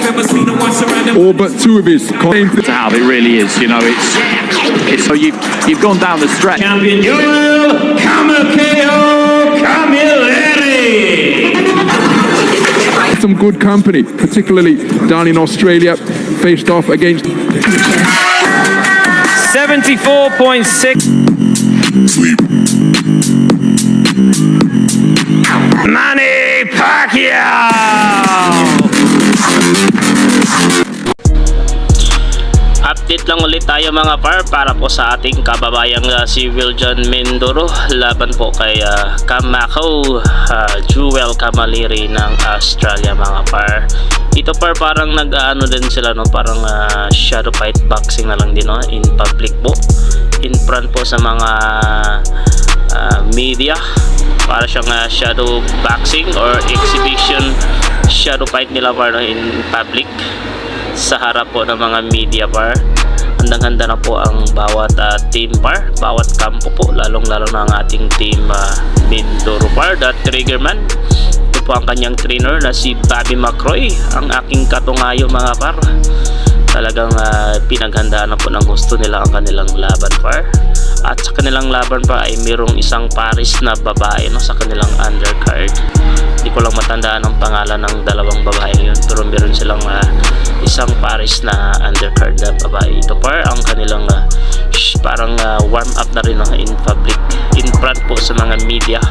All but two of his claims to have it really is, you know, it's so you've gone down the stretch. Champion Camilleri. some good company, particularly down in Australia, faced off against 74.6. Manny Pacquiao. Update lang ulit tayo mga par para po sa ating kababayang si Weljhon Mindoro laban po kay Camilleri ng Australia mga par. Ito par parang nag-ano din sila no, parang shadow fight boxing na lang din no, in public po, in front po sa mga media, para siyang shadow boxing or exhibition shadow fight nila par no, in public sa harap po ng mga media par. Handang-handa na po ang bawat team par, bawat kampo po, lalong-lalo na ang ating team Mindoro par, that triggerman. Ito po ang kanyang trainer na si Bobby McCroy, ang aking katungayo mga par. Talagang pinaghandaan na po ng gusto nila ang kanilang laban par. At sa kanilang laban pa ay mayroong isang Paris na babae no, sa kanilang undercard. Hindi ko lang matandaan ang pangalan ng dalawang babae yun, pero meron silang isang Paris na undercard na babae. Ito par ang kanilang parang warm up na rin no, in public, in front po sa mga media.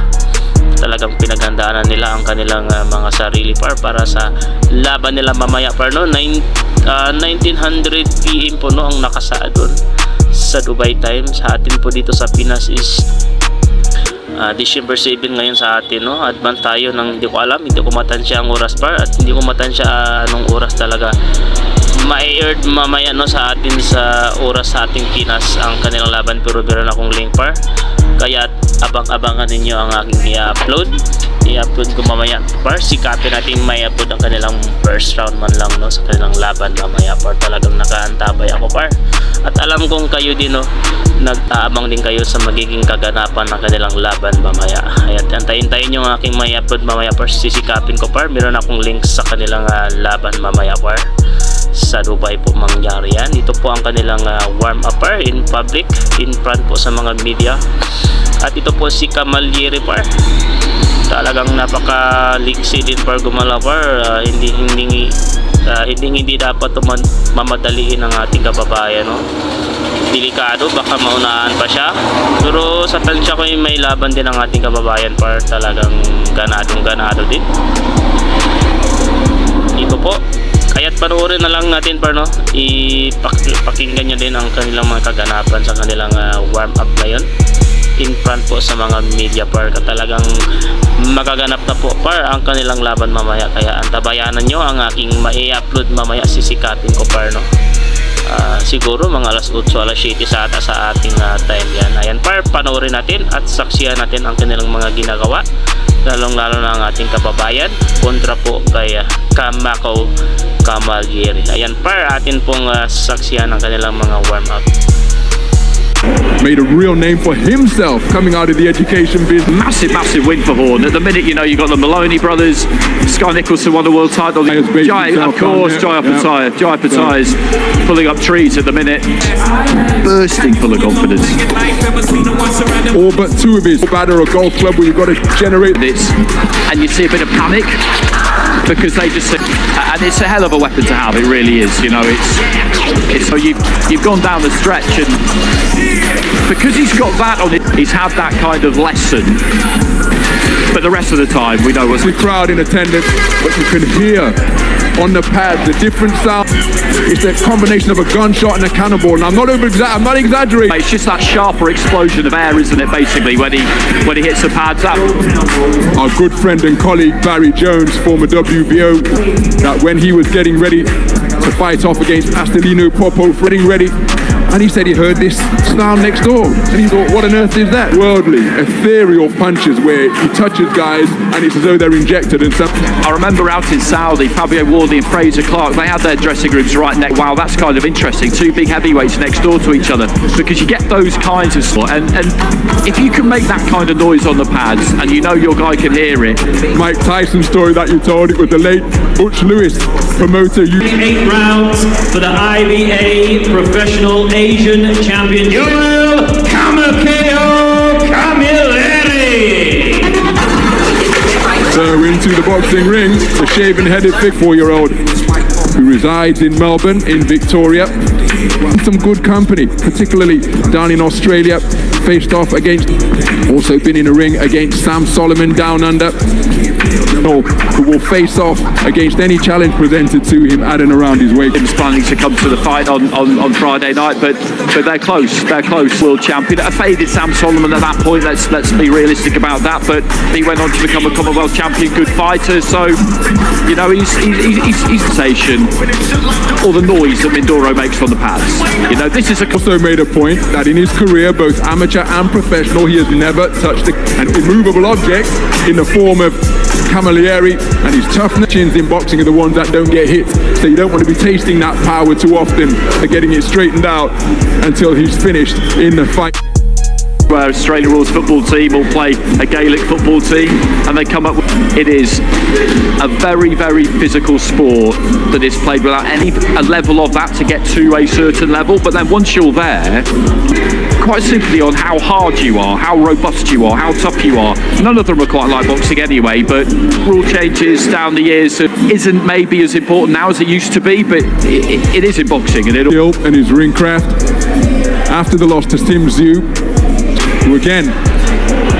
Talagang pinaghandaan nila ang kanilang mga sarili par para sa laban nila mamaya par no, 1900 PM po no ang nakasaad doon sa Dubai time. Sa atin po dito sa Pinas is December 7 ngayon sa atin no. Advance tayo ng hindi ko alam, hindi ko matansya ang oras par, at hindi ko matansya anong oras talaga ma-aired mamaya no sa atin sa oras sa ating Pinas ang kanilang laban, pero meron akong link par, kaya abang-abangan ninyo ang aking i-upload ko mamaya par. Sikapin natin may upload ang kanilang first round man lang no sa kanilang laban mamaya par. Talagang nakaantabay ako par, at alam kong kayo din no, nag-aabang din kayo sa magiging kaganapan ng kanilang laban mamaya. Ayan, antayin nyo ang aking may upload mamaya par. Sisikapin ko par, meron akong links sa kanilang laban mamaya par. Sa Dubai po mangyari yan. Ito po ang kanilang warm up par, in public, in front po sa mga media. At ito po si Camilleri par, talagang napaka-liksi din par gumalaw par. Hindi dapat mamadaliin ang ating kababayan no. Delikado, baka maunahan pa siya, pero sa tansya ko may laban din ang ating kababayan par. Talagang ganado din ito po. Kaya't panoorin na lang natin par no, ipakinggan nyo din ang kanilang mga kaganapan sa kanilang warm up ngayon in front po sa mga media par. Talagang magaganap na po par ang kanilang laban mamaya, kaya antabayanan nyo ang aking mai-upload mamaya. Sisikapin ko par no, siguro mga alas 8, alas 7 sa ating time yan. Ayan par, panoorin natin at saksihan natin ang kanilang mga ginagawa, lalong-lalo na ang ating kababayan kontra po kay Camilleri. Ayan par, atin pong saksihan ang kanilang mga warm up. made a real name for himself coming out of the education business. Massive win for Horn. At the minute, you know, you've got the Maloney brothers, Sky Nicholson won the world title. Jai, of course, Jai Pattaya is pulling up trees at the minute, bursting full of confidence. All but two of his batter a golf club where you've got to generate this, and you see a bit of panic because they just, and it's a hell of a weapon to have. It really is. You know, it's so you've gone down the stretch, and because he's got that on it, he's had that kind of lesson. But the rest of the time, we know what's the crowd in attendance, but you can hear on the pad the different sound. It's a combination of a gunshot and a cannonball. And I'm not exaggerating. It's just that sharper explosion of air, isn't it? Basically, when he hits the pads up. Our good friend and colleague Barry Jones, former WBO, that when he was getting ready to fight off against Astelino Popo, getting ready And he said he heard this sound next door. And he thought, what on earth is that? Worldly, ethereal punches where he touches guys and it's as though they're injected and stuff. I remember out in Saudi, Fabio Wardley and Fraser Clark, they had their dressing rooms right next. Wow, that's kind of interesting. Two big heavyweights next door to each other, because you get those kinds of stuff. And if you can make that kind of noise on the pads and you know your guy can hear it. Mike Tyson story that you told, it was the late Butch Lewis, promoter. 8 rounds for the IBA Professional Asian Champion, Joel Kamakeo Camilleri. So into the boxing ring, the shaven-headed 4-year-old who resides in Melbourne, in Victoria. Some good company, particularly down in Australia. Faced off against, also been in a ring against Sam Solomon down under. Who will face off against any challenge presented to him at and around his weight. He's planning to come to the fight on Friday night, but they're close. They're close. World champion. A faded Sam Solomon at that point. Let's be realistic about that. But he went on to become a Commonwealth champion, good fighter. So you know he's sensation. All the noise that Mindoro makes from the pads. You know this is also made a point that in his career, both amateur and professional, he has never touched an immovable object in the form of Camilleri, and his toughness in boxing are the ones that don't get hit. So you don't want to be tasting that power too often and getting it straightened out until he's finished in the fight. Where Australia Rules football team will play a Gaelic football team and they come up with, it is a very, very physical sport that is played without a level of that to get to a certain level. But then once you're there, quite simply on how hard you are, how robust you are, how tough you are. None of them are quite like boxing anyway, but rule changes down the years isn't maybe as important now as it used to be, but it is in boxing. And his ring craft after the loss to Tim Zhu, who again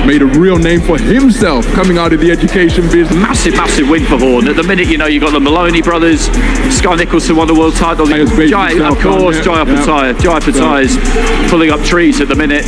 made a real name for himself coming out of the education business. Massive win for Horn. At the minute, you know, you've got the Maloney brothers, Sky Nicholson won the world title. Jai, of course, Jai Pattaya is pulling up trees at the minute.